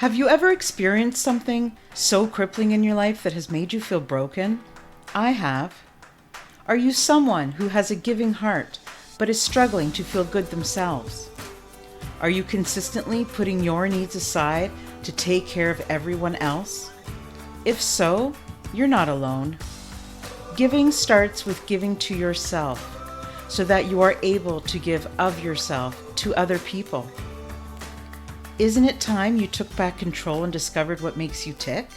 Have you ever experienced something so crippling in your life that has made you feel broken? I have. Are you someone who has a giving heart but is struggling to feel good themselves? Are you consistently putting your needs aside to take care of everyone else? If so, you're not alone. Giving starts with giving to yourself so that you are able to give of yourself to other people. Isn't it time you took back control and discovered what makes you tick?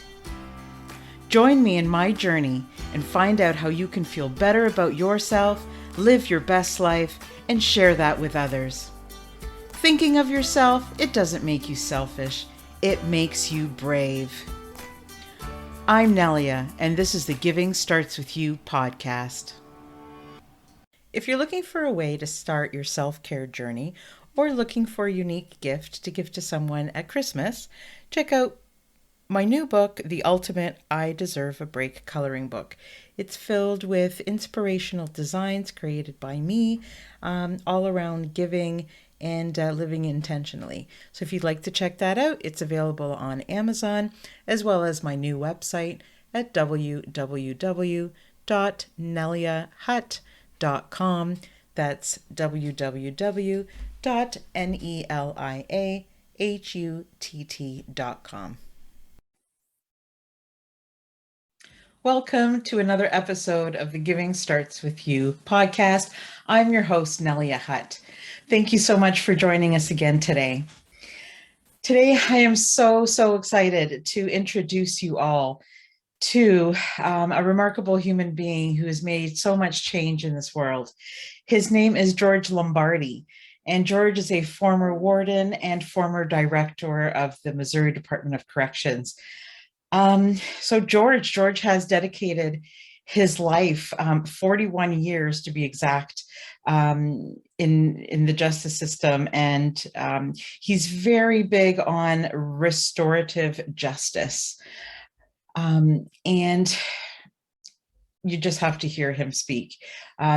Join me in my journey and find out how you can feel better about yourself, live your best life, and share that with others. Thinking of yourself, it doesn't make you selfish, it makes you brave. I'm Nelia, and this is the Giving Starts With You podcast. If you're looking for a way to start your self-care journey or looking for a unique gift to give to someone at Christmas, check out my new book, The Ultimate I Deserve a Break coloring book. It's filled with inspirational designs created by me, all around giving and living intentionally. So if you'd like to check that out, it's available on Amazon, as well as my new website at www.neliahut.com. That's www.neliahutt.com. Welcome to another episode of the Giving Starts With You podcast. I'm your host, Nelia Hutt. Thank you so much for joining us again today. Today, I am so excited to introduce you all to a remarkable human being who has made so much change in this world. His name is George Lombardi, and George is a former warden and former director of the Missouri Department of Corrections. So George has dedicated his life, 41 years to be exact, in the justice system, and he's very big on restorative justice. And you just have to hear him speak.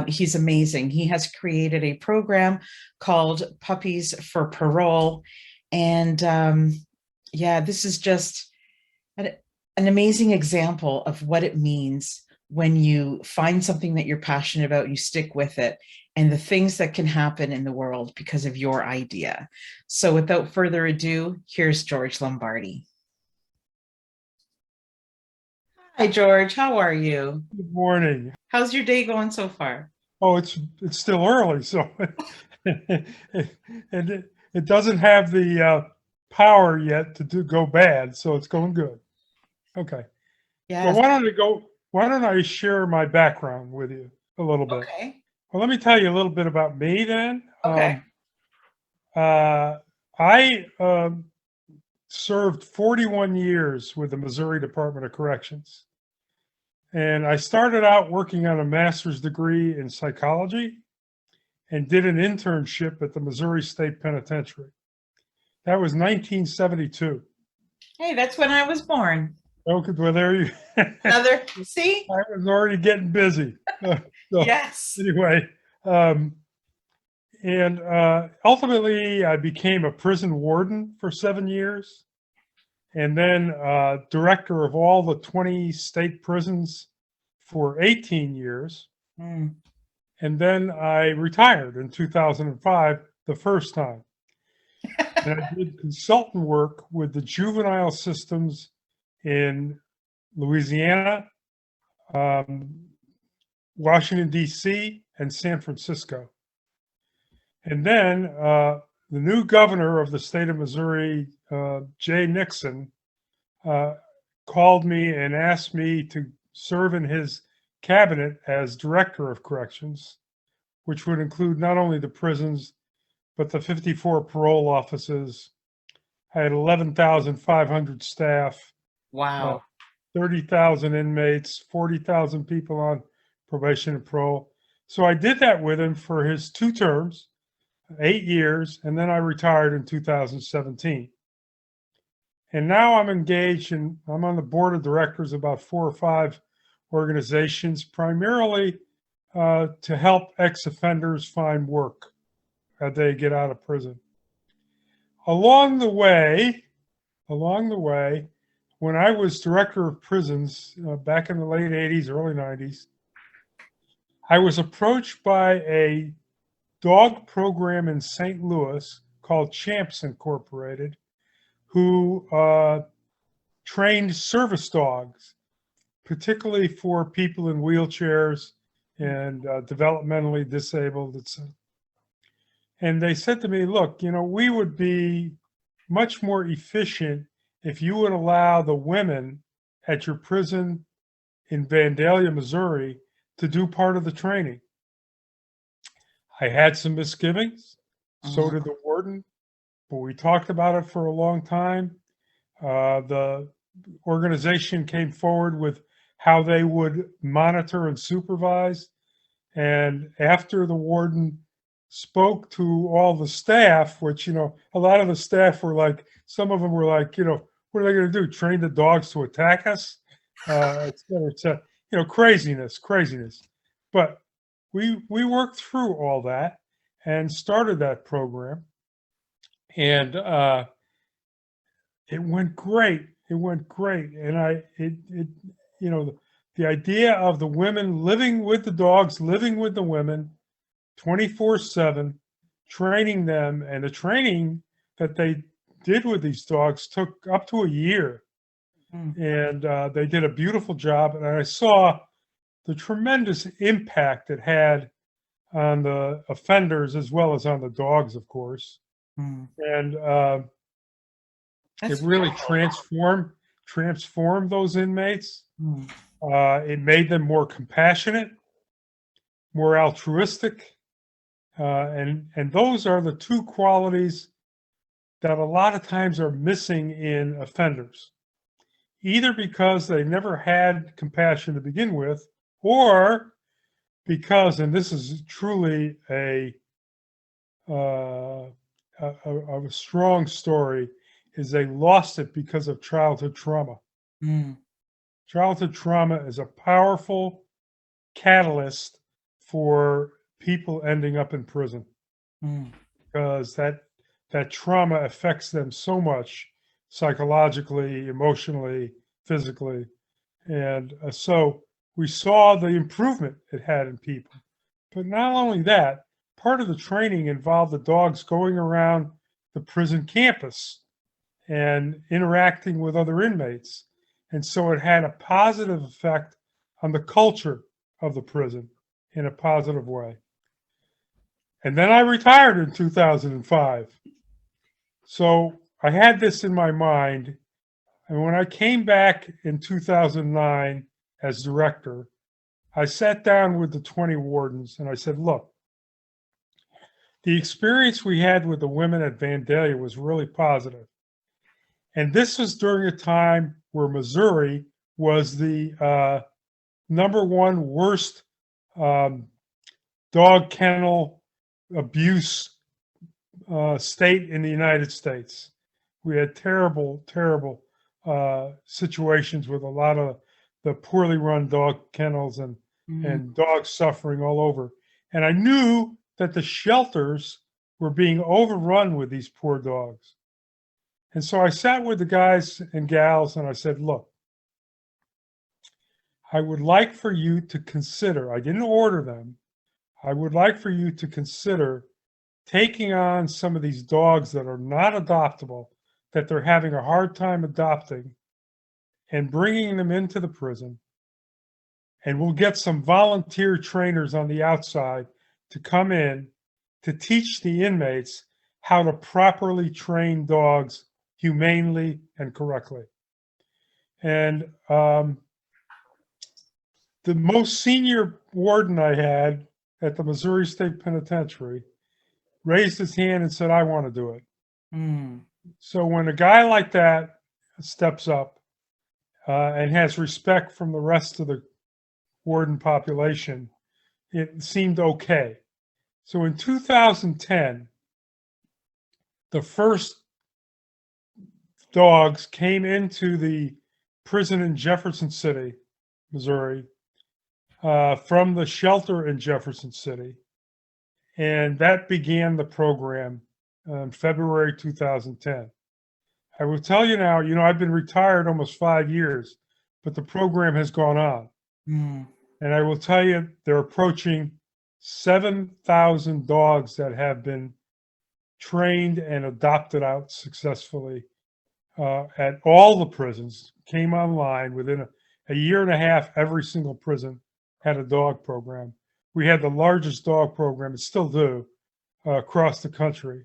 He's amazing. He has created a program called Puppies For Parole. And this is just an amazing example of what it means when you find something that you're passionate about, you stick with it, and the things that can happen in the world because of your idea. So without further ado, here's George Lombardi. Hi, George. How are you? Good morning. How's your day going so far? Oh, it's still early, so and it doesn't have the power yet to go bad, so it's going good. Okay. Yes. Well, why don't I share my background with you a little bit? Okay. Well, let me tell you a little bit about me then. Okay. I served 41 years with the Missouri Department of Corrections. And I started out working on a master's degree in psychology and did an internship at the Missouri State Penitentiary. That was 1972. Hey, that's when I was born. Okay, well, there you see? I was already getting busy. Yes. Anyway, and ultimately I became a prison warden for 7 years, and then director of all the 20 state prisons for 18 years. Mm. And then I retired in 2005, the first time. And I did consultant work with the juvenile systems in Louisiana, Washington, D.C., and San Francisco. And then the new governor of the state of Missouri, Jay Nixon, called me and asked me to serve in his cabinet as director of corrections, which would include not only the prisons, but the 54 parole offices. I had 11,500 staff. Wow. 30,000 inmates, 40,000 people on probation and parole. So I did that with him for his 2 terms, 8 years, and then I retired in 2017. And now I'm on the board of directors of about 4 or 5 organizations, primarily to help ex-offenders find work as they get out of prison. Along the way, along the way, when I was director of prisons back in the late 80s, early 90s, I was approached by a dog program in St. Louis called Champs Incorporated, who trained service dogs, particularly for people in wheelchairs and developmentally disabled, etc. And they said to me, look, we would be much more efficient if you would allow the women at your prison in Vandalia, Missouri, to do part of the training. I had some misgivings. So did the warden, but we talked about it for a long time. The organization came forward with how they would monitor and supervise. And after the warden spoke to all the staff, which, a lot of the staff were like, some of them were like, what are they going to do? Train the dogs to attack us? Et cetera, et cetera. Craziness. But we worked through all that and started that program. And it went great. And the idea of the women living with the dogs, living with the women 24/7, training them, and the training that they did with these dogs took up to a year. And they did a beautiful job. And I saw the tremendous impact it had on the offenders as well as on the dogs, of course. And it really transformed those inmates. It made them more compassionate, more altruistic, and those are the two qualities that a lot of times are missing in offenders, either because they never had compassion to begin with, or because, and this is truly a strong story, is they lost it because of childhood trauma. Childhood trauma is a powerful catalyst for people ending up in prison because that trauma affects them so much psychologically, emotionally, physically. And so we saw the improvement it had in people. But not only that, part of the training involved the dogs going around the prison campus and interacting with other inmates. And so it had a positive effect on the culture of the prison in a positive way. And then I retired in 2005. So I had this in my mind. And when I came back in 2009 as director, I sat down with the 20 wardens and I said, look, the experience we had with the women at Vandalia was really positive. And this was during a time where Missouri was the number one worst dog kennel abuse state in the United States. We had terrible situations with a lot of the poorly run dog kennels and dogs suffering all over. And I knew that the shelters were being overrun with these poor dogs. And so I sat with the guys and gals and I said, look, I would like for you to consider, I didn't order them, I would like for you to consider taking on some of these dogs that are not adoptable, that they're having a hard time adopting, and bringing them into the prison. And we'll get some volunteer trainers on the outside to come in to teach the inmates how to properly train dogs humanely and correctly. And the most senior warden I had at the Missouri State Penitentiary raised his hand and said, I want to do it. So when a guy like that steps up and has respect from the rest of the warden population, it seemed okay. So in 2010, the first dogs came into the prison in Jefferson City, Missouri, from the shelter in Jefferson City. And that began the program in February 2010. I will tell you now, I've been retired almost 5 years, but the program has gone on. Mm. And I will tell you, they're approaching 7,000 dogs that have been trained and adopted out successfully at all the prisons, came online within a year and a half. Every single prison had a dog program. We had the largest dog program, and still do, across the country.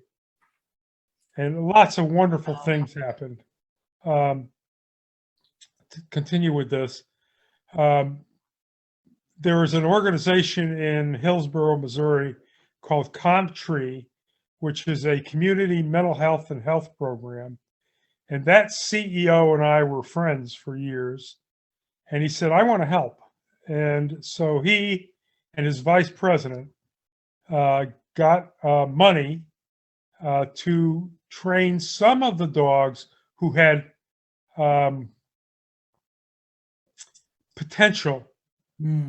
And lots of wonderful things happened. To continue with this, there was an organization in Hillsborough, Missouri called ComTree, which is a community mental health and health program. And that CEO and I were friends for years. And he said, I want to help. And so he and his vice president got money to train some of the dogs who had potential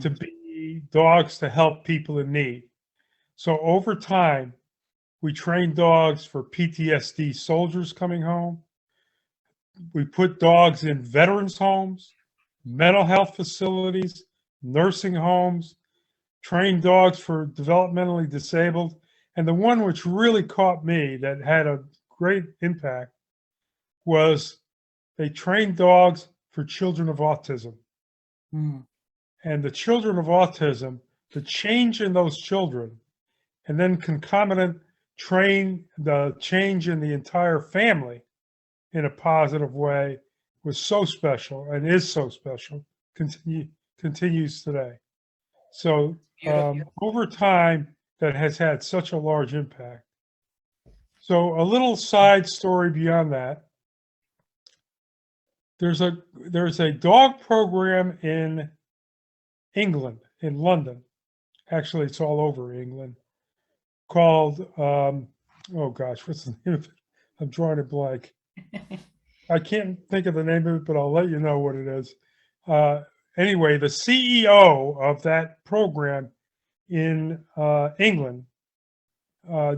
to be dogs to help people in need. So over time, we trained dogs for PTSD soldiers coming home. We put dogs in veterans' homes, mental health facilities, nursing homes, trained dogs for developmentally disabled. And the one which really caught me that had a great impact was they trained dogs for children of autism. And the children of autism, the change in those children, and then concomitant the change in the entire family in a positive way was so special and is so special, continues today. So over time, that has had such a large impact. So a little side story beyond that, there's a dog program in England, in London. Actually, it's all over England, called, oh gosh, what's the name of it? I'm drawing a blank. I can't think of the name of it, but I'll let you know what it is. Anyway, the CEO of that program in England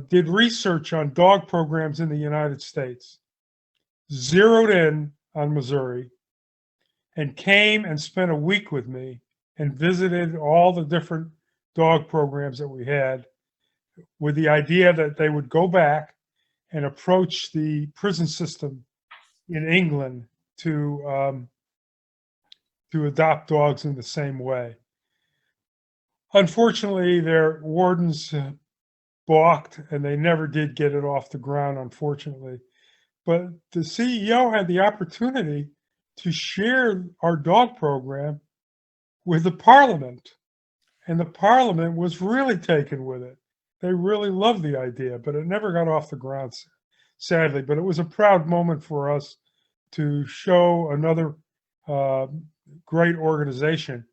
did research on dog programs in the United States, zeroed in on Missouri, and came and spent a week with me and visited all the different dog programs that we had, with the idea that they would go back and approach the prison system in England to adopt dogs in the same way. Unfortunately, their wardens balked, and they never did get it off the ground, unfortunately. But the CEO had the opportunity to share our dog program with the Parliament, and the Parliament was really taken with it. They really loved the idea, but it never got off the ground, sadly. But it was a proud moment for us to show another great organization.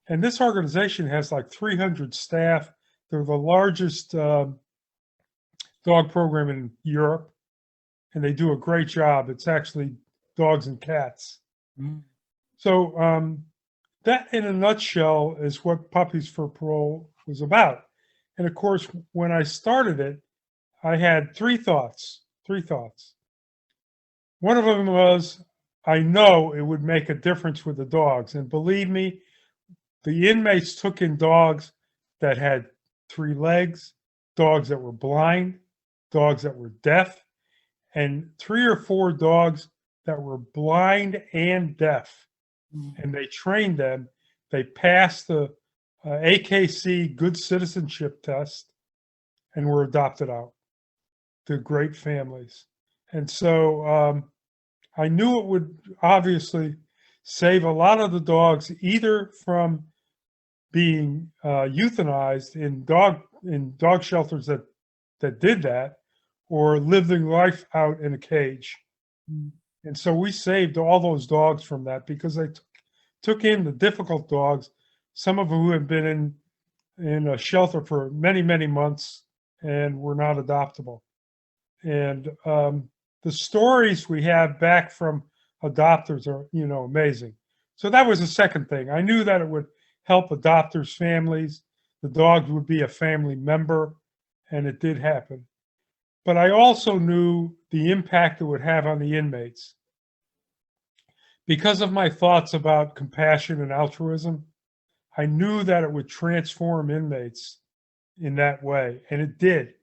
And this organization has like 300 staff. They're the largest dog program in Europe, and they do a great job. It's actually dogs and cats. So that, in a nutshell, is what Puppies for Parole was about. And of course, when I started it, I had three thoughts. One of them was, I know it would make a difference with the dogs. And believe me, the inmates took in dogs that had 3 legs, dogs that were blind, dogs that were deaf, and 3 or 4 dogs that were blind and deaf. And they trained them. They passed the AKC Good Citizenship Test and were adopted out to great families. And so I knew it would obviously save a lot of the dogs either from being euthanized in dog shelters that did that, or living life out in a cage. And so we saved all those dogs from that, because they took in the difficult dogs, some of whom had been in a shelter for many, many months and were not adoptable. And the stories we have back from adopters are, amazing. So that was the second thing. I knew that it would help adopters' families. The dogs would be a family member, and it did happen. but I also knew the impact it would have on the inmates. Because of my thoughts about compassion and altruism, I knew that it would transform inmates in that way, and it did.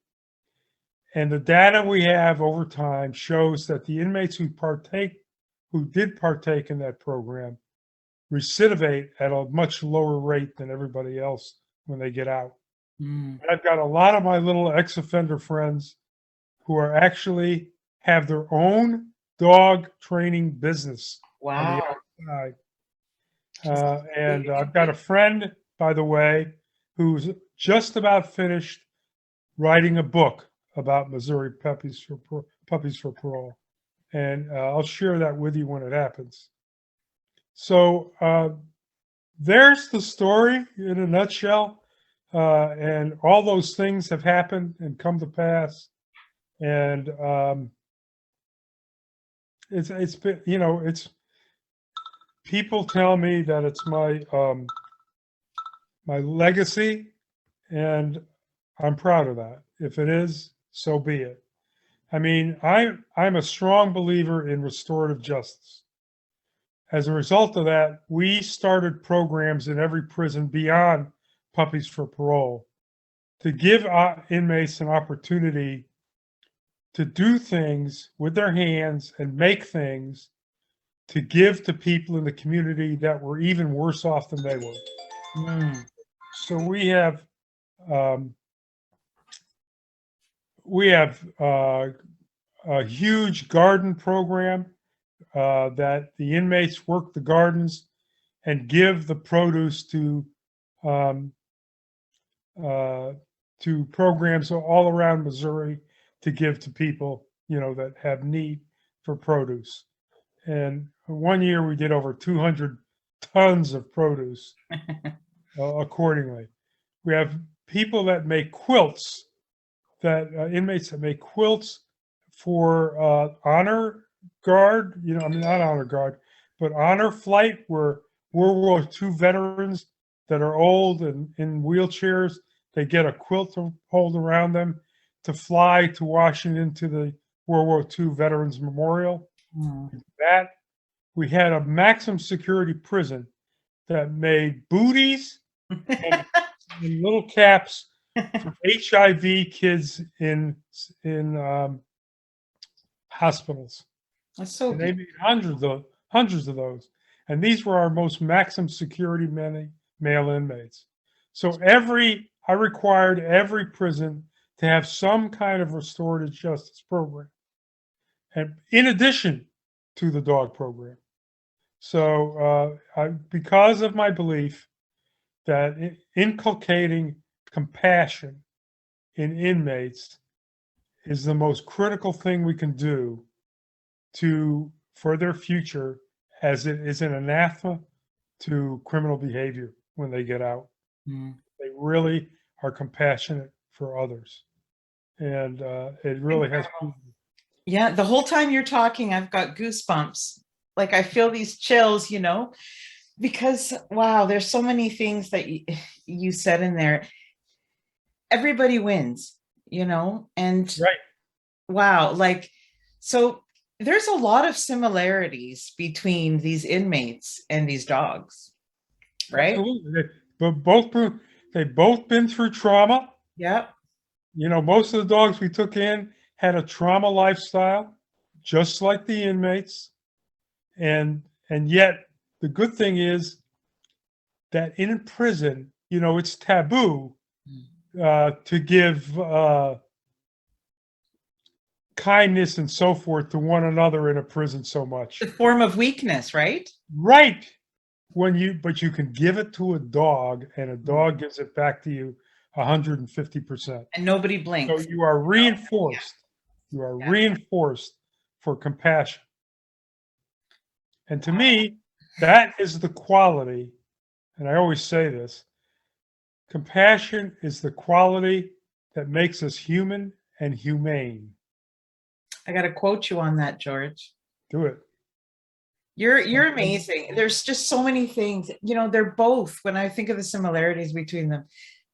And the data we have over time shows that the inmates who did partake in that program, recidivate at a much lower rate than everybody else when they get out. Mm. I've got a lot of my little ex-offender friends who are actually have their own dog training business on the Wow. outside. And I've got a friend, by the way, who's just about finished writing a book about Missouri Puppies for Parole. And I'll share that with you when it happens. So there's the story in a nutshell. And all those things have happened and come to pass. And it's been, it's people tell me that it's my my legacy, and I'm proud of that. If it is, so be it. I mean, I'm a strong believer in restorative justice. As a result of that, we started programs in every prison beyond Puppies for Parole to give inmates an opportunity to do things with their hands and make things to give to people in the community that were even worse off than they were. Mm. So we have a huge garden program that the inmates work the gardens and give the produce to programs all around Missouri to give to people, that have need for produce. And one year we did over 200 tons of produce accordingly. We have people that make quilts, inmates that make quilts for honor guard, I mean, not honor guard, but honor flight, where World War II veterans that are old and in wheelchairs, they get a quilt to hold around them to fly to Washington to the World War II Veterans Memorial. Mm. That we had a maximum security prison that made booties and little caps for HIV kids in hospitals. That's so And they beautiful. made hundreds of those. And these were our most maximum security male inmates. So I required every prison to have some kind of restorative justice program, and in addition to the dog program. So because of my belief that inculcating compassion in inmates is the most critical thing we can do for their future, as it is an anathema to criminal behavior when they get out. Mm. They really are compassionate for others. And it really has. Yeah, the whole time you're talking, I've got goosebumps. Like I feel these chills, because wow, there's so many things that you said in there. Everybody wins, and Right. wow, like, so there's a lot of similarities between these inmates and these dogs, right? Absolutely. They've both been through trauma. Yep. Most of the dogs we took in had a trauma lifestyle, just like the inmates. And yet the good thing is that in prison, it's taboo to give kindness and so forth to one another in a prison so much. The form of weakness, right? Right. But you can give it to a dog, and a dog gives it back to you 150%. And nobody blinks. So you are reinforced. You are reinforced for compassion. And to me, that is the quality, and I always say this, compassion is the quality that makes us human and humane. I got to quote you on that, George. Do it. You're amazing. There's just so many things. They're both, when I think of the similarities between them,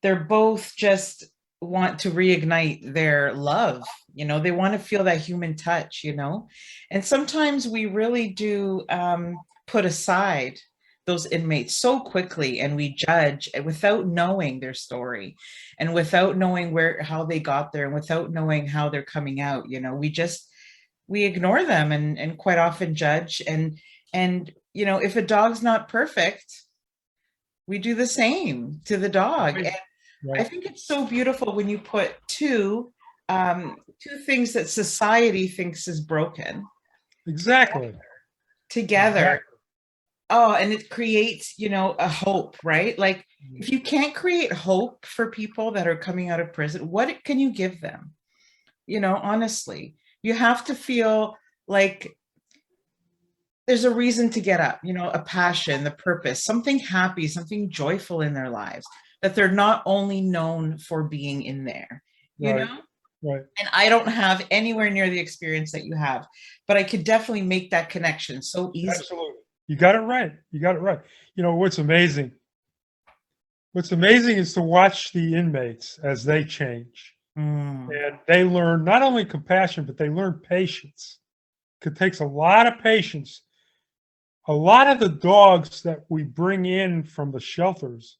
they're both just want to reignite their love. They want to feel that human touch, and sometimes we really do put aside those inmates so quickly, and we judge without knowing their story, and without knowing how they got there, and without knowing how they're coming out. We ignore them, and quite often judge, and if a dog's not perfect, we do the same to the dog. Right. I Right. think it's so beautiful when you put two things that society thinks is broken Exactly. together. Exactly. Oh, and it creates, a hope, right? Like, if you can't create hope for people that are coming out of prison, what can you give them? Honestly, you have to feel like there's a reason to get up, a passion, the purpose, something happy, something joyful in their lives, that they're not only known for being in there, you Right. know? Right. And I don't have anywhere near the experience that you have, but I could definitely make that connection so easily. Absolutely. You got it right. You got it right. What's amazing? What's amazing is to watch the inmates as they change. Mm, And they learn not only compassion, but they learn patience. It takes a lot of patience. A lot of the dogs that we bring in from the shelters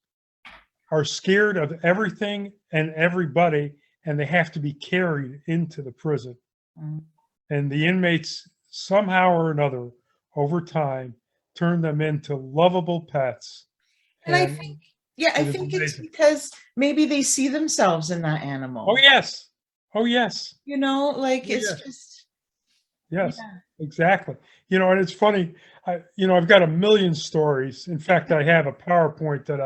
are scared of everything and everybody, and they have to be carried into the prison. mm. And the inmates, somehow or another, over time, turn them into lovable pets. And I And think, yeah, I it is think it's amazing. because maybe they see themselves in that Oh, animal. yes. Oh, yes. Like, Oh, it's yes. just, Yes, yeah. exactly. And it's funny. I've got a million stories. In fact, I have a PowerPoint that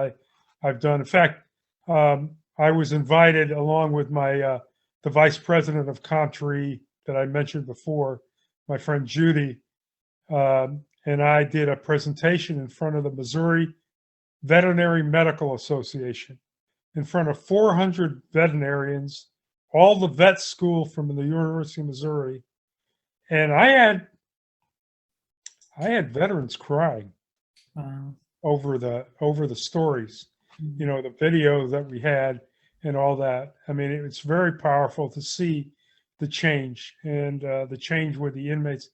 I've done. In fact, I was invited along with the vice president of Country that I mentioned before, my friend Judy, and I did a presentation in front of the Missouri Veterinary Medical Association, in front of 400 veterinarians, all the vet school from the University of Missouri, and I had veterans crying Wow. over the stories, Mm. the video that we had and all that. I mean, it's very powerful to see the change, and the change with the inmates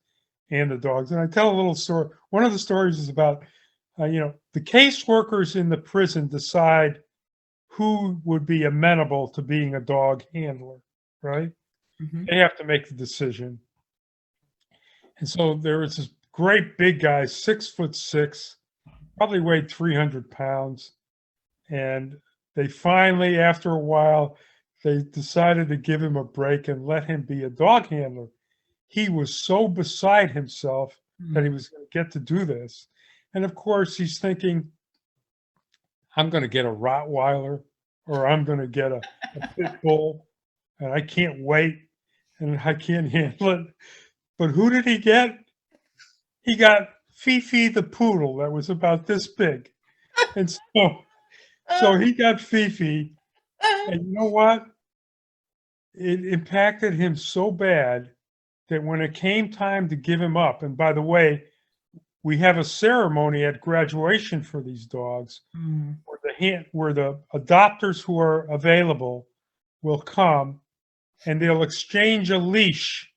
and the dogs. And I tell a little story. One of the stories is about, the caseworkers in the prison decide who would be amenable to being a dog handler, right? Mhm. They have to make the decision. And so there was this great big guy, 6'6", probably weighed 300 pounds. And they finally, after a while, they decided to give him a break and let him be a dog handler. He was so beside himself that he Mm. was going to get to do this. And of course, he's thinking, I'm going to get a Rottweiler, or I'm going to get a pit bull, and I can't wait, and I can't handle it. But who did he get? He got Fifi the poodle that was about this big. And so he got Fifi, and you know what? It impacted him so bad that when it came time to give him up, and by the way, we have a ceremony at graduation for these dogs Mm. where the adopters who are available will come, and they'll exchange a leash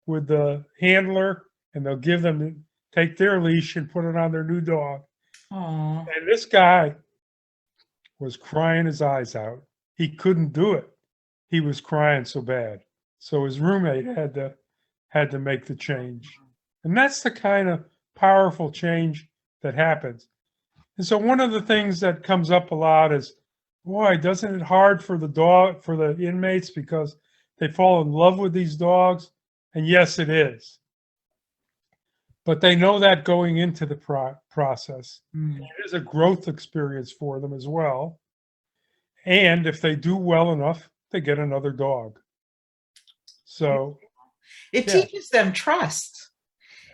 with the handler, and they'll take their leash and put it on their new dog. Aw. And this guy was crying his eyes out. He couldn't do it. He was crying so bad. So his roommate had to make the change. And that's the kind of powerful change that happens. And so one of the things that comes up a lot is, boy, doesn't it hard for the inmates because they fall in love with these dogs? And yes, it is. But they know that going into the process. Mm. It is a growth experience for them as well. And if they do well enough, they get another dog. So, It yeah, teaches them trust.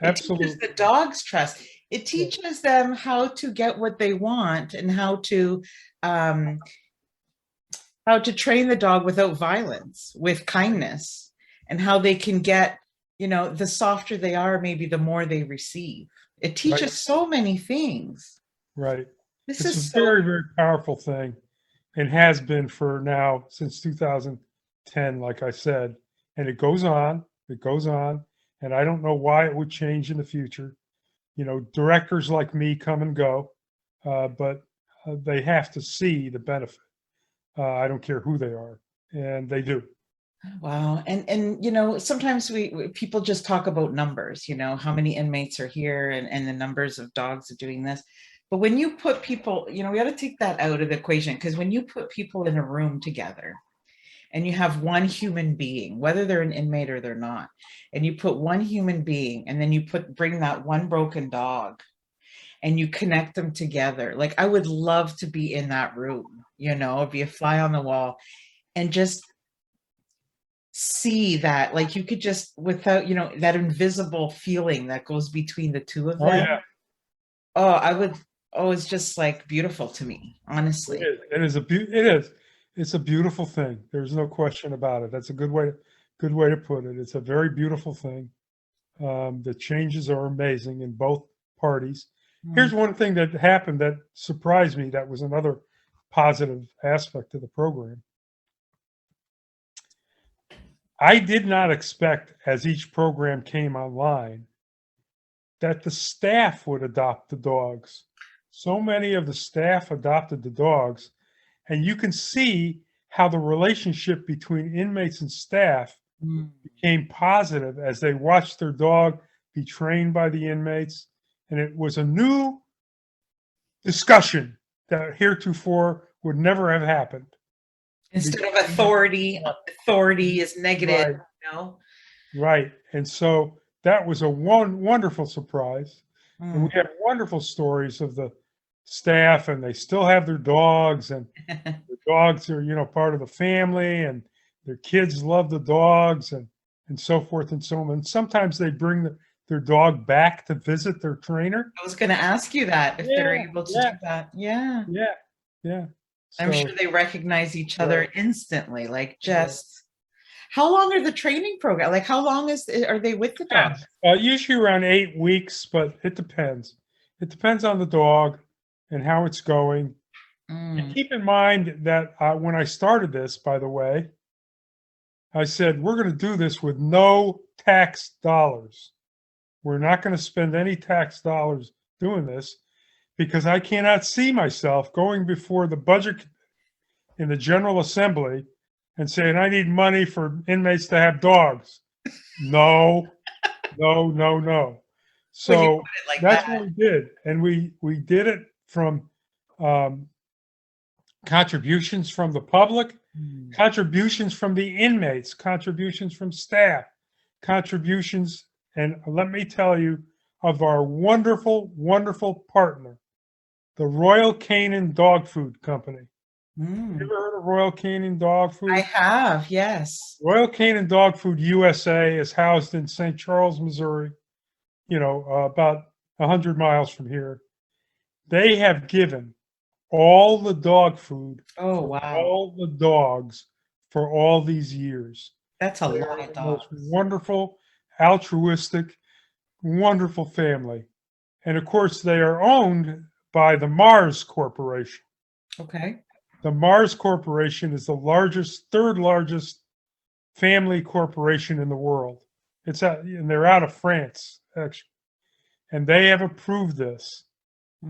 It teaches absolutely. the dogs trust. It Yeah, teaches them how to get what they want, and um, how to train the dog without violence, with kindness, and how they can get, the softer they are, maybe the more they receive. It right, teaches so many things. right. This It's a is so, very, very powerful thing. and has been for now since 2010, like I said. And it goes on, and I don't know why it would change in the future. You know, directors like me come and go, but they have to see the benefit. I don't care who they are, and they do. Wow. And sometimes people just talk about numbers, how many inmates are here and the numbers of dogs are doing this. But when you put people, we got to take that out of the equation, because when you put people in a room together and you have one human being, whether they're an inmate or they're not, and you put one human being and then you bring that one broken dog and you connect them together. Like, I would love to be in that room, be a fly on the wall and just see that, like, you could just, without, that invisible feeling that goes between the two of Oh them. yeah, It's just like beautiful to me, honestly. It's a beautiful thing. There's no question about it. That's a good way to put it. It's a very beautiful thing. The changes are amazing in both parties. Here's one thing that happened that surprised me. That was another positive aspect of the program. I did not expect, as each program came online, that the staff would adopt the dogs. So many of the staff adopted the dogs, and you can see how the relationship between inmates and staff became positive as they watched their dog be trained by the inmates. And it was a new discussion that heretofore would never have happened. Instead of authority is negative, Right. And so that was a wonderful surprise. And we have wonderful stories of the staff, and they still have their dogs, and the dogs are, part of the family, and their kids love the dogs, and so forth and so on. And sometimes they bring their dog back to visit their trainer. I was going to ask you that, if they're able to do that. Yeah. I'm sure they recognize each other instantly. Like, just how long are the training program? Like, how long are they with the dog? Usually around 8 weeks, but it depends. It depends on the dog and how it's going. And keep in mind that when I started this, by the way, I said, we're going to do this with no tax dollars. We're not going to spend any tax dollars doing this, because I cannot see myself going before the budget in the General Assembly and saying, I need money for inmates to have dogs. No. So that's what we did. And we did it from contributions from the public, contributions from the inmates, contributions from staff, contributions, and let me tell you, of our wonderful, wonderful partner, the Royal Canaan Dog Food Company. You ever heard of Royal Canaan Dog Food? I have, yes. Royal Canaan Dog Food USA is housed in St. Charles, Missouri, about 100 miles from here. They have given all the dog food all the dogs for all these years. That's a lot of dogs. Most wonderful, altruistic, wonderful family. And of course, they are owned by the Mars Corporation. Okay. The Mars Corporation is the third largest family corporation in the world. And they're out of France, actually. And they have approved this.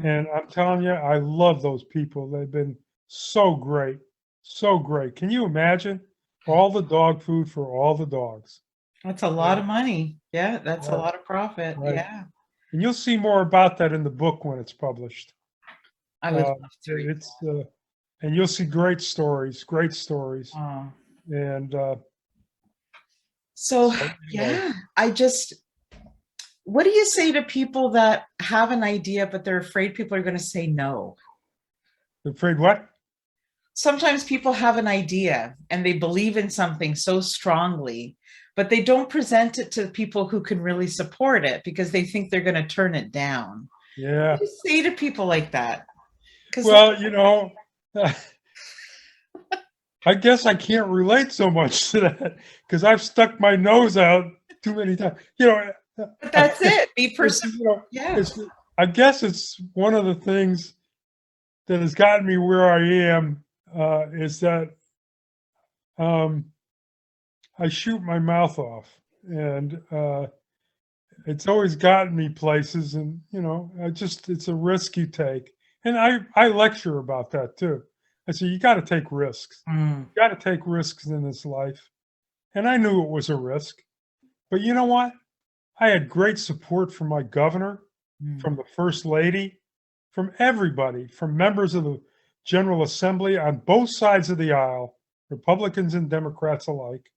And I'm telling you, I love those people. They've been so great. So great. Can you imagine all the dog food for all the dogs? That's a lot of money. Yeah, that's a lot of profit. Right. Yeah. And you'll see more about that in the book when it's published. I would love to. And you'll see great stories. And what do you say to people that have an idea, but they're afraid people are going to say no? They're afraid what? Sometimes people have an idea and they believe in something so strongly, but they don't present it to people who can really support it because they think they're going to turn it down. Yeah. What do you say to people like that? Well, I guess I can't relate so much to that because I've stuck my nose out too many times. But that's it. Be persistent. I guess it's one of the things that has gotten me where I am is that I shoot my mouth off, and it's always gotten me places, and it's a risk you take, and I lecture about that too. I say you got to take risks. You got to take risks in this life, and I knew it was a risk, but you know what? I had great support from my governor, from the first lady, from everybody, from members of the General Assembly on both sides of the aisle, Republicans and Democrats alike.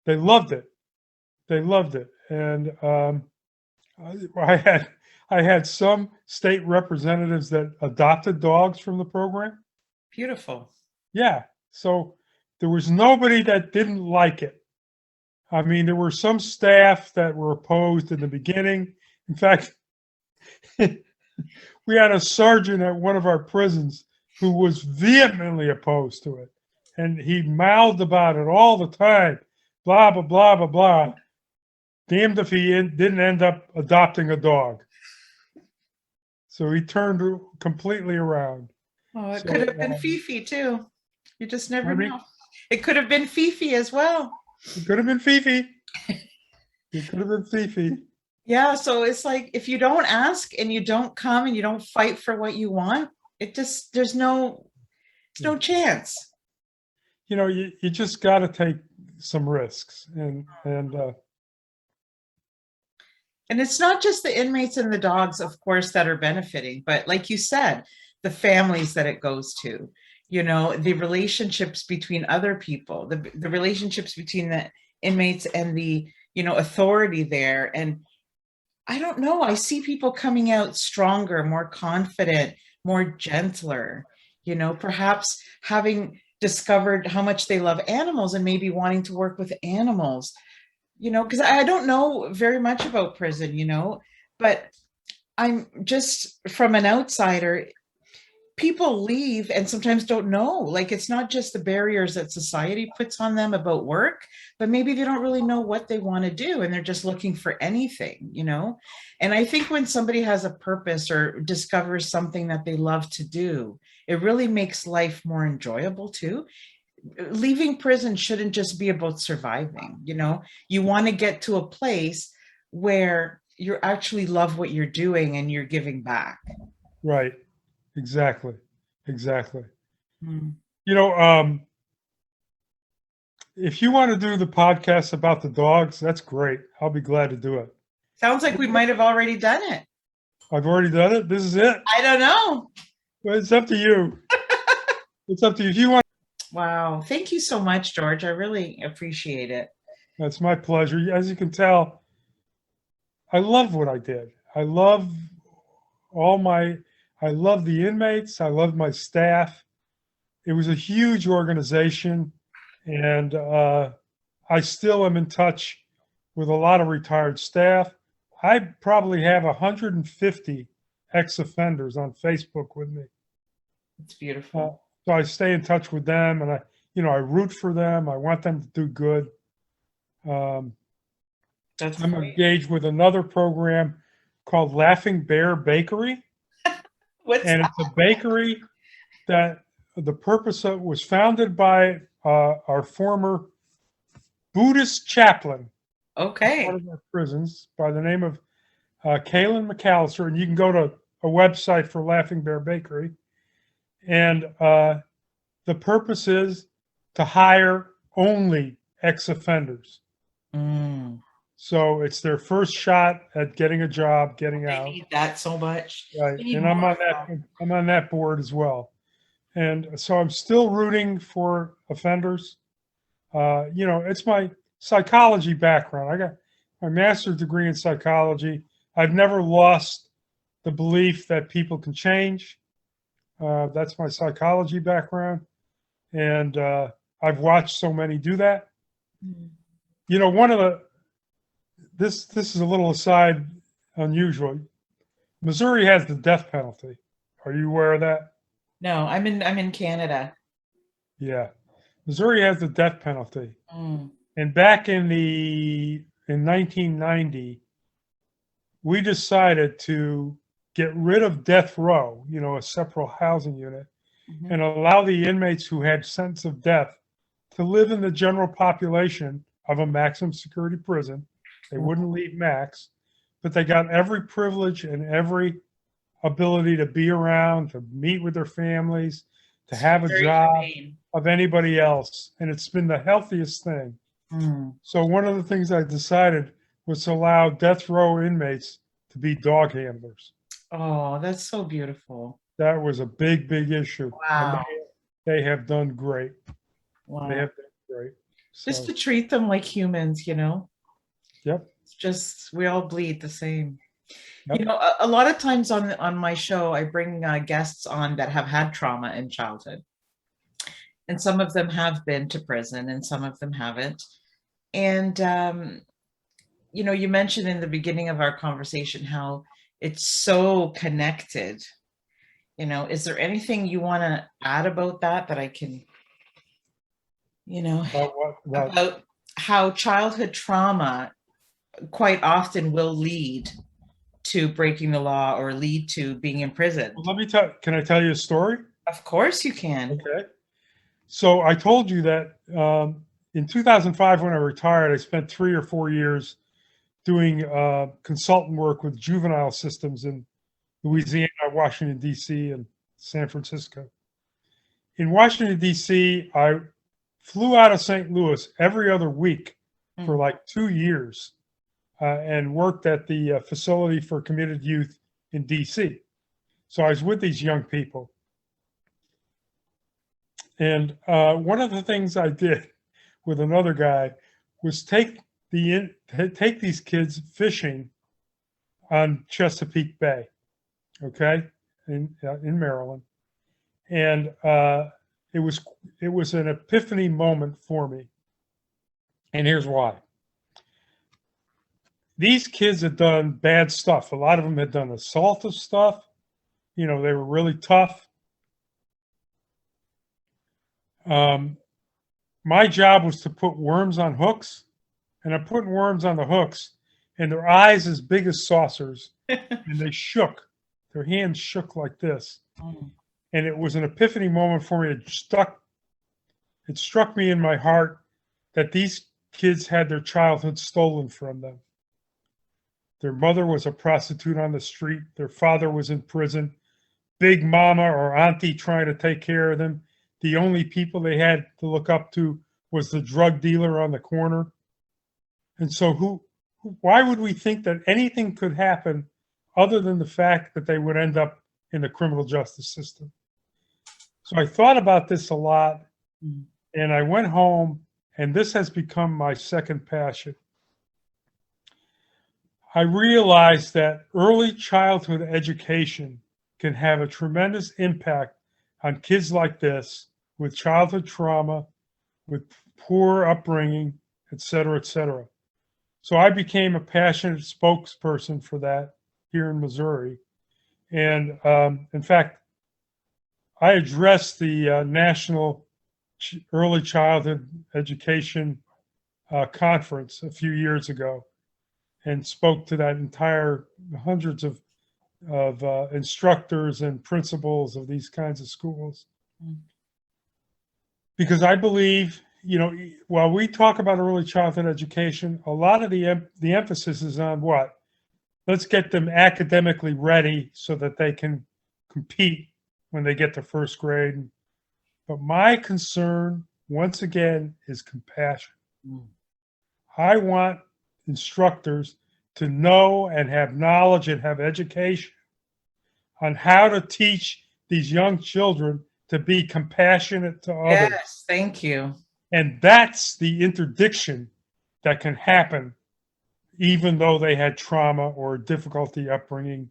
They loved it. They loved it, and I had some state representatives that adopted dogs from the program. Beautiful. Yeah, so there was nobody that didn't like it. I mean, there were some staff that were opposed in the beginning. In fact, we had a sergeant at one of our prisons who was vehemently opposed to it, and he mouthed about it all the time. Blah blah blah blah blah. Damned if he didn't end up adopting a dog. So he turned completely around. Oh, it So, could have been Fifi too. You just never pardon me? know. It could have been Fifi as well. It could have been Fifi. It could have been Fifi. Yeah, so it's like if you don't ask and you don't come and you don't fight for what you want, there's no chance. You just got to take some risks, and it's not just the inmates and the dogs, of course, that are benefiting, but like you said, the families that it goes to, the relationships between other people, the relationships between the inmates and the, authority there. And I don't know, I see people coming out stronger, more confident, more gentler, perhaps having discovered how much they love animals and maybe wanting to work with animals. Because I don't know very much about prison, but I'm just from an outsider, people leave and sometimes don't know. Like, it's not just the barriers that society puts on them about work, but maybe they don't really know what they want to do and they're just looking for anything. And I think when somebody has a purpose or discovers something that they love to do, it really makes life more enjoyable too. Leaving prison shouldn't just be about surviving. You want to get to a place where you actually love what you're doing and you're giving back. Right. Exactly. Mm. If you want to do the podcast about the dogs, that's great. I'll be glad to do it. Sounds like we might have already done it. I've already done it. This is it. I don't know. Well, it's up to you. It's up to you. If you want. Wow. Thank you so much, George. I really appreciate it. That's my pleasure. As you can tell, I love what I did. I love the inmates. I love my staff. It was a huge organization, and I still am in touch with a lot of retired staff. I probably have 150 ex-offenders on Facebook with me. It's beautiful. So I stay in touch with them, and I root for them. I want them to do good. I'm engaged with another program called Laughing Bear Bakery. And it's a bakery that the purpose of was founded by our former Buddhist chaplain. Okay. One of our prisons by the name of Kaylin McAllister, and you can go to a website for Laughing Bear Bakery. And the purpose is to hire only ex-offenders. So it's their first shot at getting a job, getting out. I need that so much. Right, and I'm on that board as well. And so I'm still rooting for offenders. It's my psychology background. I got my master's degree in psychology. I've never lost the belief that people can change. That's my psychology background. And I've watched so many do that. One of the this is a little aside, unusual. Missouri has the death penalty. Are you aware of that? No, I'm in Canada. Yeah, Missouri has the death penalty. And back in 1990, we decided to get rid of death row, a separate housing unit, and allow the inmates who had sentence of death to live in the general population of a maximum security prison. They wouldn't leave max, but they got every privilege and every ability to be around, to meet with their families, to have a Very job humane. of anybody else. And it's been the healthiest thing. Mm. So one of the things I decided was to allow death row inmates to be dog handlers. Oh, that's so beautiful. That was a big, big issue. And Wow. they have done great. They Wow. have done great. Just So, to treat them like humans, you know? yep, It's just, we all bleed the same. You yep. know, a lot of times on my show, I bring guests on that have had trauma in childhood. And some of them have been to prison and some of them haven't. And, you know, you mentioned in the beginning of our conversation how it's so connected. You know, is there anything you want to add about that I can, you know, about how childhood trauma quite often will lead to breaking the law or lead to being imprisoned? Well, can I tell you a story? Of course you can. Okay. So I told you that in 2005, when I retired, I spent 3 or 4 years doing consultant work with juvenile systems in Louisiana, Washington, D.C., and San Francisco. In Washington, D.C., I flew out of St. Louis every other week for like 2 years and worked at the facility for committed youth in D.C. So I was with these young people. And one of the things I did with another guy was take these kids fishing on Chesapeake Bay, okay, in Maryland, and it was an epiphany moment for me, and here's why. These kids had done bad stuff. A lot of them had done assaultive stuff. You know, they were really tough. My job was to put worms on hooks, and I'm putting worms on the hooks, and their eyes as big as saucers, and they shook. Their hands shook like this. And it was an epiphany moment for me. It struck me in my heart that these kids had their childhood stolen from them. Their mother was a prostitute on the street. Their father was in prison. Big mama or auntie trying to take care of them. The only people they had to look up to was the drug dealer on the corner. And so why would we think that anything could happen other than the fact that they would end up in the criminal justice system? So I thought about this a lot, and I went home, and this has become my second passion. I realized that early childhood education can have a tremendous impact on kids like this with childhood trauma, with poor upbringing, et cetera, et cetera. So I became a passionate spokesperson for that here in Missouri. And in fact, I addressed the National Early Childhood Education Conference a few years ago and spoke to that entire hundreds of instructors and principals of these kinds of schools. Because I believe, you know, while we talk about early childhood education, a lot of the emphasis is on what? Let's get them academically ready so that they can compete when they get to first grade. But my concern, once again, is compassion. I want instructors to know and have knowledge and have education on how to teach these young children to be compassionate to others. Yes, thank you. And that's the interdiction that can happen even though they had trauma or difficulty upbringing,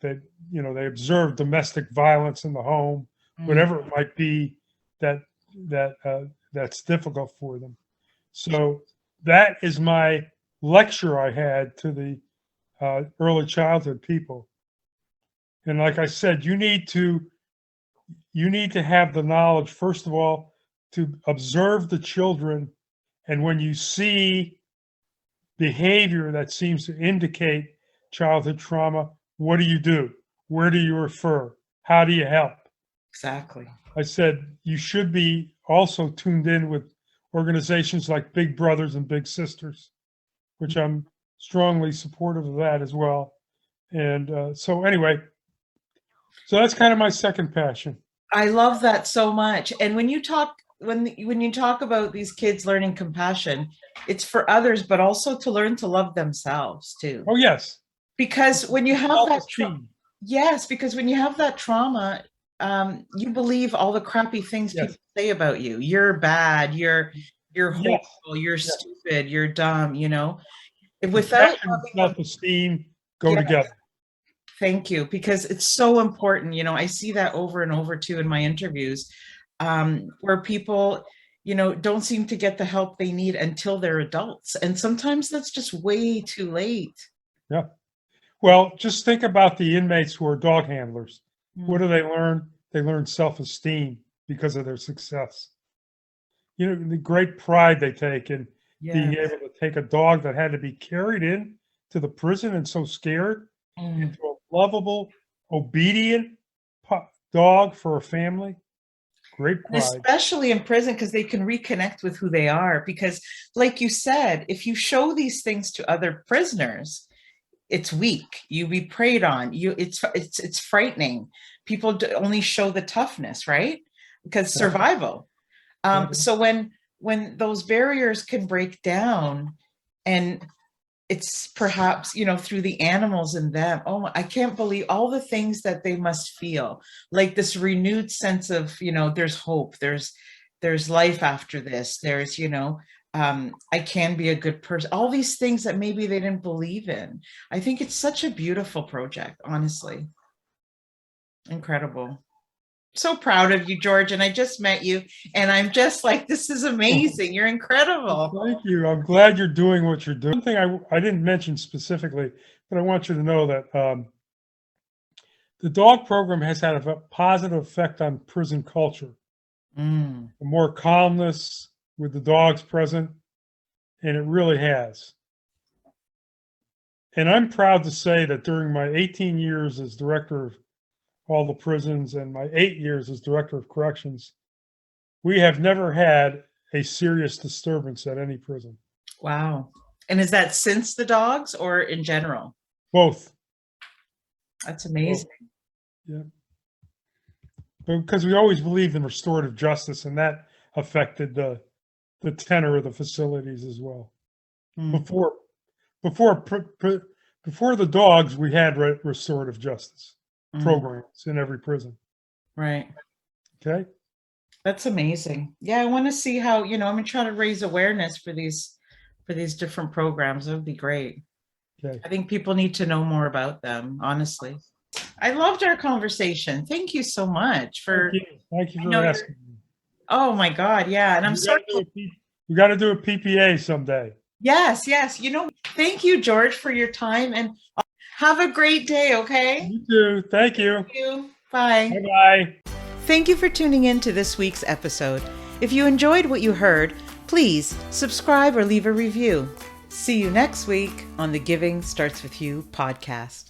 that, you know, they observed domestic violence in the home, whatever it might be that's difficult for them. So that is my lecture I had to the early childhood people. And like I said, you need to have the knowledge, first of all, to observe the children. And when you see behavior that seems to indicate childhood trauma, what do you do? Where do you refer? How do you help? Exactly. I said, you should be also tuned in with organizations like Big Brothers and Big Sisters, which I'm strongly supportive of that as well. And so anyway, so that's kind of my second passion. I love that so much. And when you talk about these kids learning compassion, it's for others, but also to learn to love themselves too. Oh, yes. Because when you have that Self-esteem. yes, because when you have that trauma, you believe all the crappy things Yes. people say about you. You're bad. You're Yes. horrible. You're Yes. stupid. You're dumb. You know, without Compassion and loving them. self-esteem go Yeah. together. Thank you, because it's so important. You know, I see that over and over too in my interviews, where people, you know, don't seem to get the help they need until they're adults, and sometimes that's just way too late. Yeah. Well, just think about the inmates who are dog handlers. What do they learn? They learn self-esteem because of their success. You know, the great pride they take in being Yes. able to take a dog that had to be carried in to the prison and so scared into a lovable, obedient dog for a family. Great And pride. especially in prison, because they can reconnect with who they are. Because, like you said, if you show these things to other prisoners, it's weak. You be preyed on. It's frightening. People only show the toughness, right? Because survival. So when those barriers can break down, and it's perhaps, you know, through the animals in them. Oh, I can't believe all the things that they must feel, like this renewed sense of, you know, there's hope, there's life after this, there's, you know, I can be a good person, all these things that maybe they didn't believe in. I think it's such a beautiful project, honestly. Incredible. So proud of you, George. And I just met you, and I'm just like, this is amazing. You're incredible. Thank you. I'm glad you're doing what you're doing. One thing I didn't mention specifically, but I want you to know that the dog program has had a positive effect on prison culture. More calmness with the dogs present, and it really has. And I'm proud to say that during my 18 years as director of all the prisons and my 8 years as director of corrections, we have never had a serious disturbance at any prison. Wow. And is that since the dogs or in general? Both. That's amazing. Both. Yeah. Because we always believed in restorative justice, and that affected the tenor of the facilities as well. Before the dogs, we had restorative justice programs in every prison. Right. Okay. That's amazing. Yeah, I want to see how, you know, I'm going to try to raise awareness for these different programs. That would be great. Okay. I think people need to know more about them, honestly. I loved our conversation. Thank you so much for. Thank you for asking me. Oh my God, yeah, and I'm sorry. We got to do a PPA someday. Yes, yes. You know, thank you, George, for your time, and have a great day. Okay. You too. Thank you. Thank you. Bye. Bye-bye. Thank you for tuning in to this week's episode. If you enjoyed what you heard, please subscribe or leave a review. See you next week on the Giving Starts With You podcast.